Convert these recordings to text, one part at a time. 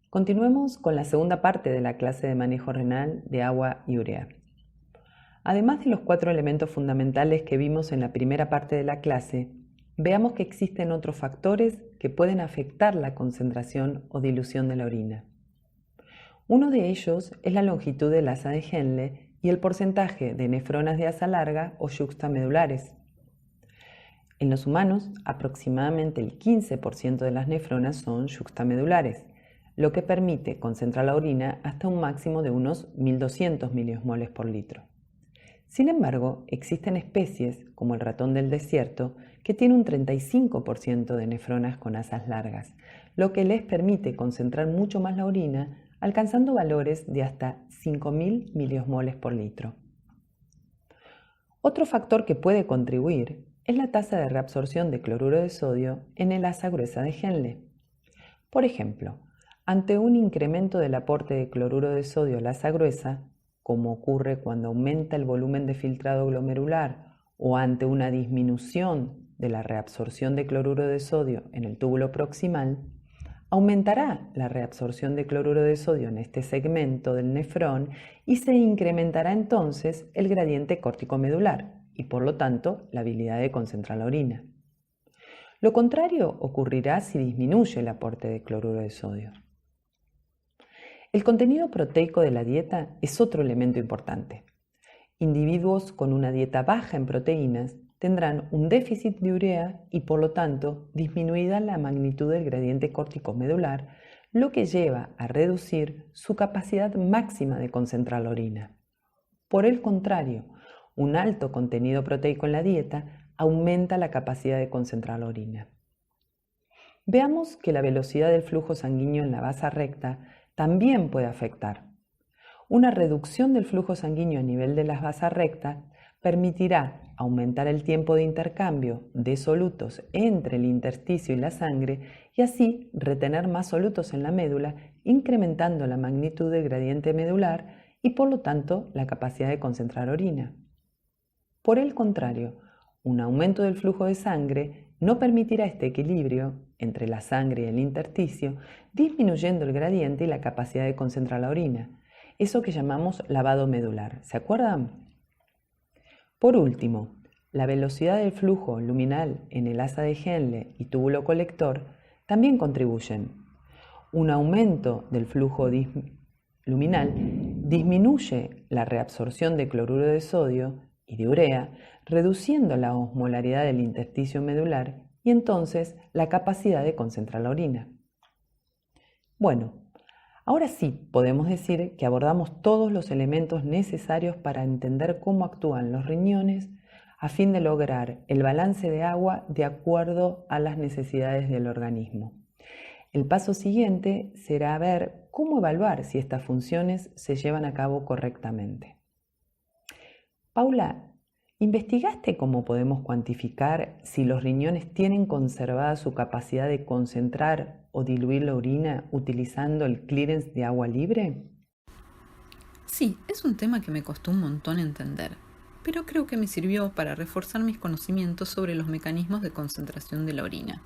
Continuemos con la segunda parte de la clase de manejo renal de agua y urea. Además de los 4 elementos fundamentales que vimos en la primera parte de la clase, veamos que existen otros factores que pueden afectar la concentración o dilución de la orina. Uno de ellos es la longitud del asa de Henle y el porcentaje de nefronas de asa larga o yuxtamedulares. En los humanos, aproximadamente el 15% de las nefronas son yuxtamedulares, lo que permite concentrar la orina hasta un máximo de unos 1200 miliosmoles por litro. Sin embargo, existen especies, como el ratón del desierto, que tiene un 35% de nefronas con asas largas, lo que les permite concentrar mucho más la orina, alcanzando valores de hasta 5000 miliosmoles por litro. Otro factor que puede contribuir es la tasa de reabsorción de cloruro de sodio en el asa gruesa de Henle. Por ejemplo, ante un incremento del aporte de cloruro de sodio a la asa gruesa, como ocurre cuando aumenta el volumen de filtrado glomerular o ante una disminución de la reabsorción de cloruro de sodio en el túbulo proximal, aumentará la reabsorción de cloruro de sodio en este segmento del nefrón y se incrementará entonces el gradiente córtico-medular y por lo tanto la habilidad de concentrar la orina. Lo contrario ocurrirá si disminuye el aporte de cloruro de sodio. El contenido proteico de la dieta es otro elemento importante. Individuos con una dieta baja en proteínas tendrán un déficit de urea y por lo tanto disminuida la magnitud del gradiente córtico-medular, lo que lleva a reducir su capacidad máxima de concentrar la orina. Por el contrario, un alto contenido proteico en la dieta aumenta la capacidad de concentrar la orina. Veamos que la velocidad del flujo sanguíneo en la vasa recta también puede afectar. Una reducción del flujo sanguíneo a nivel de la vasa recta permitirá aumentar el tiempo de intercambio de solutos entre el intersticio y la sangre y así retener más solutos en la médula, incrementando la magnitud del gradiente medular y por lo tanto la capacidad de concentrar orina. Por el contrario, un aumento del flujo de sangre no permitirá este equilibrio entre la sangre y el intersticio, disminuyendo el gradiente y la capacidad de concentrar la orina, eso que llamamos lavado medular. ¿Se acuerdan? Por último, la velocidad del flujo luminal en el asa de Henle y túbulo colector también contribuyen. Un aumento del flujo luminal disminuye la reabsorción de cloruro de sodio y de urea, reduciendo la osmolaridad del intersticio medular y entonces la capacidad de concentrar la orina. Bueno, ahora sí podemos decir que abordamos todos los elementos necesarios para entender cómo actúan los riñones a fin de lograr el balance de agua de acuerdo a las necesidades del organismo. El paso siguiente será ver cómo evaluar si estas funciones se llevan a cabo correctamente. Paula, ¿investigaste cómo podemos cuantificar si los riñones tienen conservada su capacidad de concentrar o diluir la orina utilizando el clearance de agua libre? Sí, es un tema que me costó un montón entender, pero creo que me sirvió para reforzar mis conocimientos sobre los mecanismos de concentración de la orina.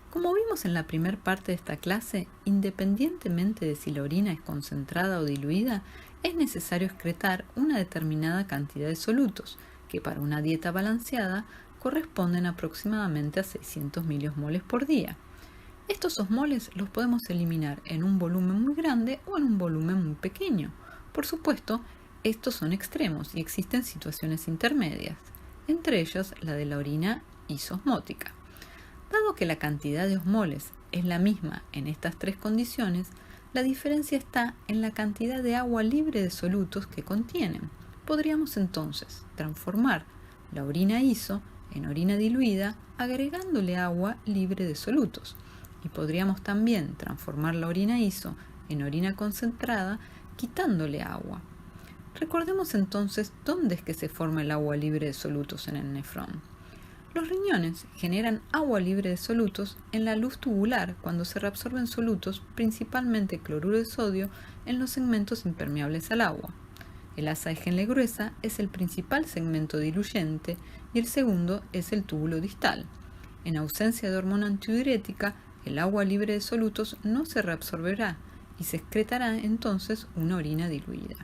Como vimos en la primera parte de esta clase, independientemente de si la orina es concentrada o diluida, es necesario excretar una determinada cantidad de solutos, que para una dieta balanceada corresponden aproximadamente a 600 miliosmoles por día. Estos osmoles los podemos eliminar en un volumen muy grande o en un volumen muy pequeño. Por supuesto, estos son extremos y existen situaciones intermedias, entre ellas la de la orina isosmótica. Dado que la cantidad de osmoles es la misma en estas tres condiciones, la diferencia está en la cantidad de agua libre de solutos que contienen. Podríamos entonces transformar la orina iso en orina diluida agregándole agua libre de solutos. Y podríamos también transformar la orina iso en orina concentrada quitándole agua. Recordemos entonces dónde es que se forma el agua libre de solutos en el nefrón. Los riñones generan agua libre de solutos en la luz tubular cuando se reabsorben solutos, principalmente cloruro de sodio, en los segmentos impermeables al agua. El asa de Henle gruesa es el principal segmento diluyente y el segundo es el túbulo distal. En ausencia de hormona antidiurética, el agua libre de solutos no se reabsorberá y se excretará entonces una orina diluida.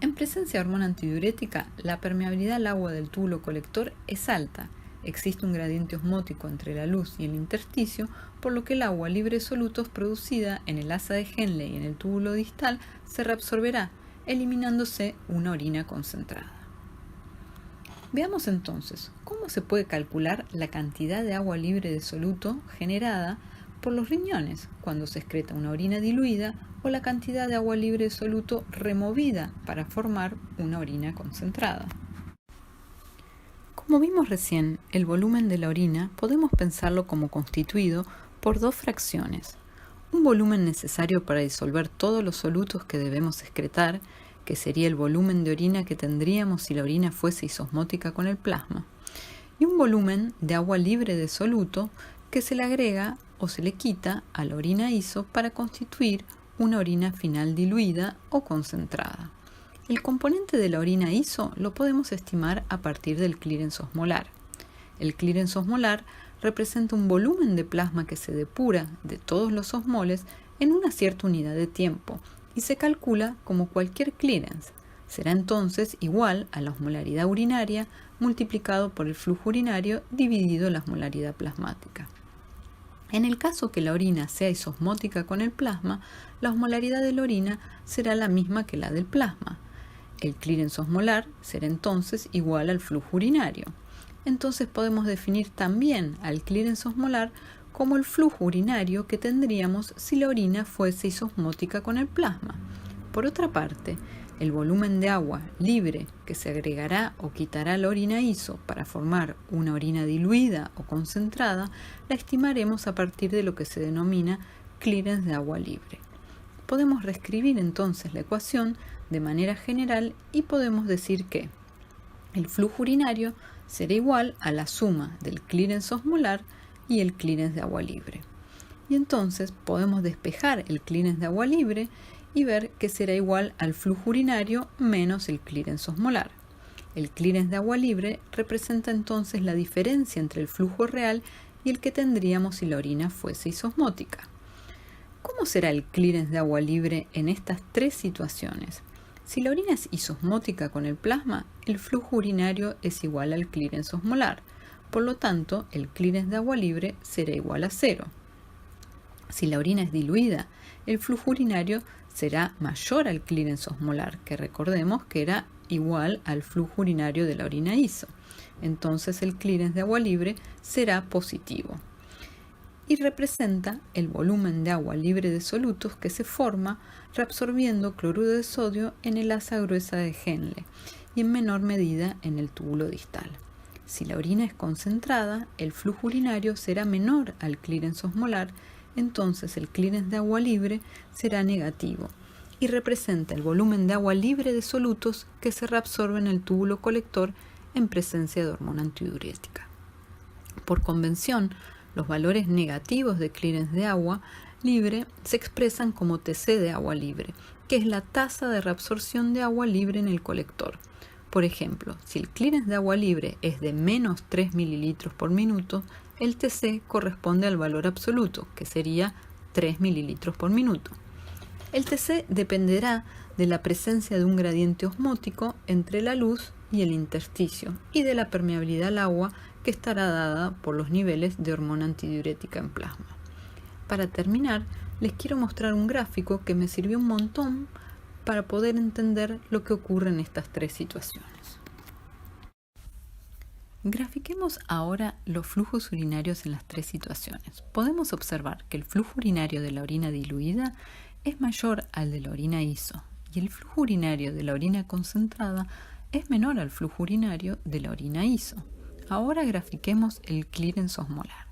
En presencia de hormona antidiurética, la permeabilidad al agua del túbulo colector es alta. Existe un gradiente osmótico entre la luz y el intersticio, por lo que el agua libre de solutos producida en el asa de Henle y en el túbulo distal se reabsorberá, eliminándose una orina concentrada. Veamos entonces cómo se puede calcular la cantidad de agua libre de soluto generada por los riñones cuando se excreta una orina diluida o la cantidad de agua libre de soluto removida para formar una orina concentrada. Como vimos recién, el volumen de la orina podemos pensarlo como constituido por dos fracciones. Un volumen necesario para disolver todos los solutos que debemos excretar, que sería el volumen de orina que tendríamos si la orina fuese isosmótica con el plasma, y un volumen de agua libre de soluto que se le agrega o se le quita a la orina iso para constituir una orina final diluida o concentrada. El componente de la orina iso lo podemos estimar a partir del clearance osmolar. El clearance osmolar representa un volumen de plasma que se depura de todos los osmoles en una cierta unidad de tiempo y se calcula como cualquier clearance. Será entonces igual a la osmolaridad urinaria multiplicado por el flujo urinario dividido la osmolaridad plasmática. En el caso que la orina sea isosmótica con el plasma, la osmolaridad de la orina será la misma que la del plasma. El clearance osmolar será entonces igual al flujo urinario. Entonces podemos definir también al clearance osmolar como el flujo urinario que tendríamos si la orina fuese isosmótica con el plasma. Por otra parte, el volumen de agua libre que se agregará o quitará a la orina iso para formar una orina diluida o concentrada, la estimaremos a partir de lo que se denomina clearance de agua libre. Podemos reescribir entonces la ecuación de manera general y podemos decir que el flujo urinario será igual a la suma del clearance osmolar y el clearance de agua libre. Y entonces podemos despejar el clearance de agua libre y ver que será igual al flujo urinario menos el clearance osmolar. El clearance de agua libre representa entonces la diferencia entre el flujo real y el que tendríamos si la orina fuese isosmótica. ¿Cómo será el clearance de agua libre en estas tres situaciones? Si la orina es isosmótica con el plasma, el flujo urinario es igual al clearance osmolar. Por lo tanto, el clearance de agua libre será igual a 0. Si la orina es diluida, el flujo urinario será mayor al clearance osmolar, que recordemos que era igual al flujo urinario de la orina iso. Entonces el clearance de agua libre será positivo y representa el volumen de agua libre de solutos que se forma reabsorbiendo cloruro de sodio en el asa gruesa de Henle y en menor medida en el túbulo distal. Si la orina es concentrada, el flujo urinario será menor al clearance osmolar, entonces el clearance de agua libre será negativo y representa el volumen de agua libre de solutos que se reabsorbe en el túbulo colector en presencia de hormona antidiurética. Por convención, los valores negativos de clearance de agua libre se expresan como TC de agua libre, que es la tasa de reabsorción de agua libre en el colector. Por ejemplo, si el clearance de agua libre es de menos 3 mililitros por minuto, el TC corresponde al valor absoluto, que sería 3 mililitros por minuto. El TC dependerá de la presencia de un gradiente osmótico entre la luz y el intersticio y de la permeabilidad al agua que estará dada por los niveles de hormona antidiurética en plasma. Para terminar, les quiero mostrar un gráfico que me sirvió un montón para poder entender lo que ocurre en estas tres situaciones. Grafiquemos ahora los flujos urinarios en las tres situaciones. Podemos observar que el flujo urinario de la orina diluida es mayor al de la orina iso y el flujo urinario de la orina concentrada es menor al flujo urinario de la orina iso. Ahora grafiquemos el clearance osmolar.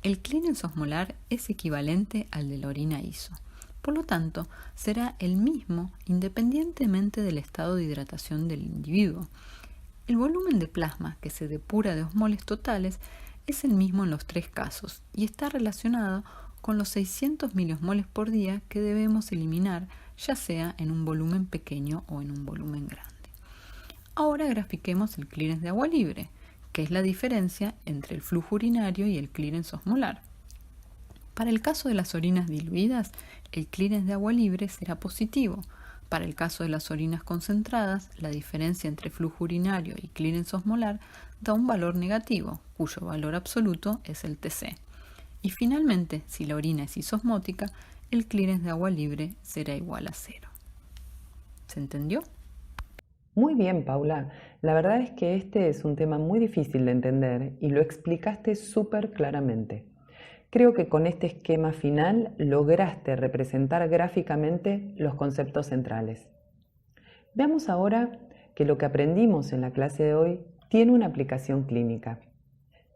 El clearance osmolar es equivalente al de la orina iso. Por lo tanto, será el mismo independientemente del estado de hidratación del individuo. El volumen de plasma que se depura de osmoles totales es el mismo en los tres casos y está relacionado con los 600 miliosmoles por día que debemos eliminar, ya sea en un volumen pequeño o en un volumen grande. Ahora grafiquemos el clearance de agua libre, que es la diferencia entre el flujo urinario y el clearance osmolar. Para el caso de las orinas diluidas, el clearance de agua libre será positivo. Para el caso de las orinas concentradas, la diferencia entre flujo urinario y clearance osmolar da un valor negativo, cuyo valor absoluto es el TC. Y finalmente, si la orina es isosmótica, el clearance de agua libre será igual a 0. ¿Se entendió? Muy bien, Paula. La verdad es que este es un tema muy difícil de entender y lo explicaste súper claramente. Creo que con este esquema final lograste representar gráficamente los conceptos centrales. Veamos ahora que lo que aprendimos en la clase de hoy tiene una aplicación clínica.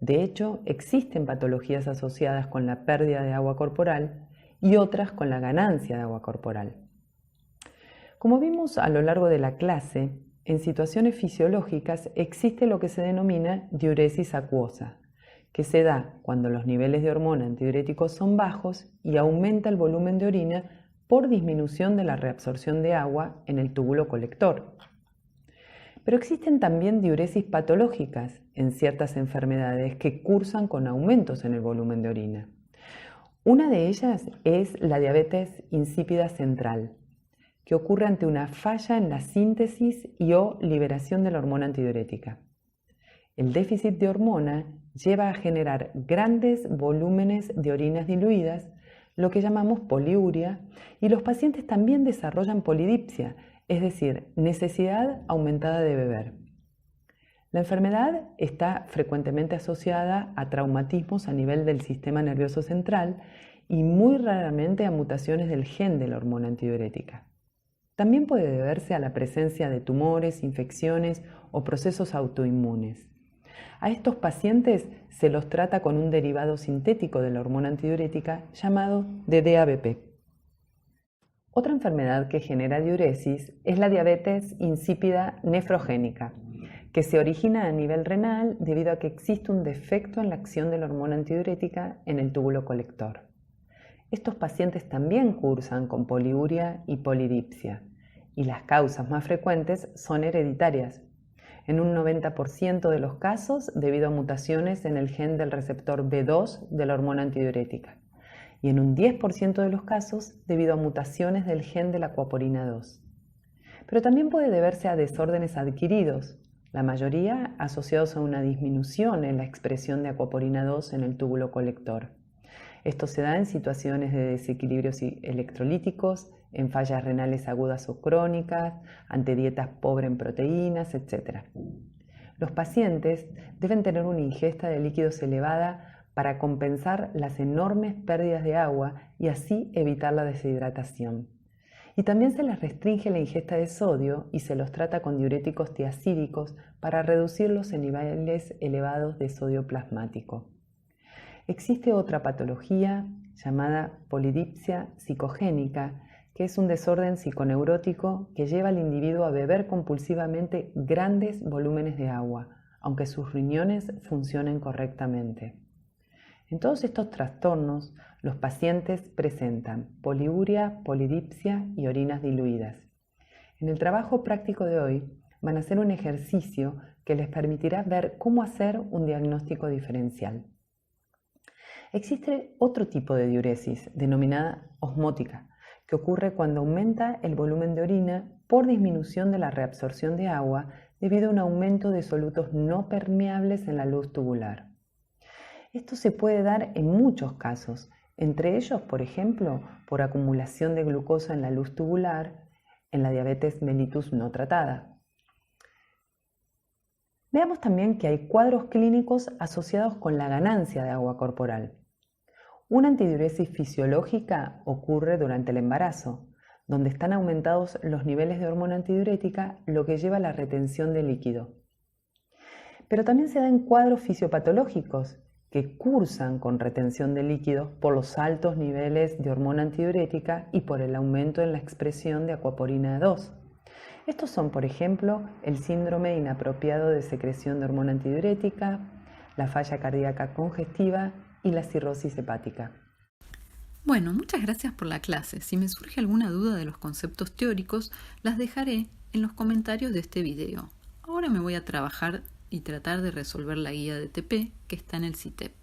De hecho, existen patologías asociadas con la pérdida de agua corporal y otras con la ganancia de agua corporal. Como vimos a lo largo de la clase, en situaciones fisiológicas existe lo que se denomina diuresis acuosa, que se da cuando los niveles de hormona antidiuréticos son bajos y aumenta el volumen de orina por disminución de la reabsorción de agua en el túbulo colector. Pero existen también diuresis patológicas en ciertas enfermedades que cursan con aumentos en el volumen de orina. Una de ellas es la diabetes insípida central, que ocurre ante una falla en la síntesis y o liberación de la hormona antidiurética. El déficit de hormona lleva a generar grandes volúmenes de orinas diluidas, lo que llamamos poliuria, y los pacientes también desarrollan polidipsia, es decir, necesidad aumentada de beber. La enfermedad está frecuentemente asociada a traumatismos a nivel del sistema nervioso central y muy raramente a mutaciones del gen de la hormona antidiurética. También puede deberse a la presencia de tumores, infecciones o procesos autoinmunes. A estos pacientes se los trata con un derivado sintético de la hormona antidiurética llamado DDABP. Otra enfermedad que genera diuresis es la diabetes insípida nefrogénica, que se origina a nivel renal debido a que existe un defecto en la acción de la hormona antidiurética en el túbulo colector. Estos pacientes también cursan con poliuria y polidipsia, y las causas más frecuentes son hereditarias, en un 90% de los casos debido a mutaciones en el gen del receptor B2 de la hormona antidiurética, y en un 10% de los casos debido a mutaciones del gen de la aquaporina 2. Pero también puede deberse a desórdenes adquiridos, la mayoría asociados a una disminución en la expresión de aquaporina 2 en el túbulo colector. Esto se da en situaciones de desequilibrios electrolíticos, en fallas renales agudas o crónicas, ante dietas pobres en proteínas, etc. Los pacientes deben tener una ingesta de líquidos elevada para compensar las enormes pérdidas de agua y así evitar la deshidratación. Y también se les restringe la ingesta de sodio y se los trata con diuréticos tiacídicos para reducirlos en niveles elevados de sodio plasmático. Existe otra patología llamada polidipsia psicogénica, que es un desorden psiconeurótico que lleva al individuo a beber compulsivamente grandes volúmenes de agua, aunque sus riñones funcionen correctamente. En todos estos trastornos, los pacientes presentan poliuria, polidipsia y orinas diluidas. En el trabajo práctico de hoy van a hacer un ejercicio que les permitirá ver cómo hacer un diagnóstico diferencial. Existe otro tipo de diuresis, denominada osmótica, que ocurre cuando aumenta el volumen de orina por disminución de la reabsorción de agua debido a un aumento de solutos no permeables en la luz tubular. Esto se puede dar en muchos casos, entre ellos, por ejemplo, por acumulación de glucosa en la luz tubular en la diabetes mellitus no tratada. Veamos también que hay cuadros clínicos asociados con la ganancia de agua corporal. Una antidiuresis fisiológica ocurre durante el embarazo, donde están aumentados los niveles de hormona antidiurética, lo que lleva a la retención de líquido. Pero también se dan cuadros fisiopatológicos que cursan con retención de líquidos por los altos niveles de hormona antidiurética y por el aumento en la expresión de aquaporina 2. Estos son, por ejemplo, el síndrome inapropiado de secreción de hormona antidiurética, la falla cardíaca congestiva y la cirrosis hepática. Bueno, muchas gracias por la clase. Si me surge alguna duda de los conceptos teóricos, las dejaré en los comentarios de este video. Ahora me voy a trabajar y tratar de resolver la guía de TP que está en el CITEP.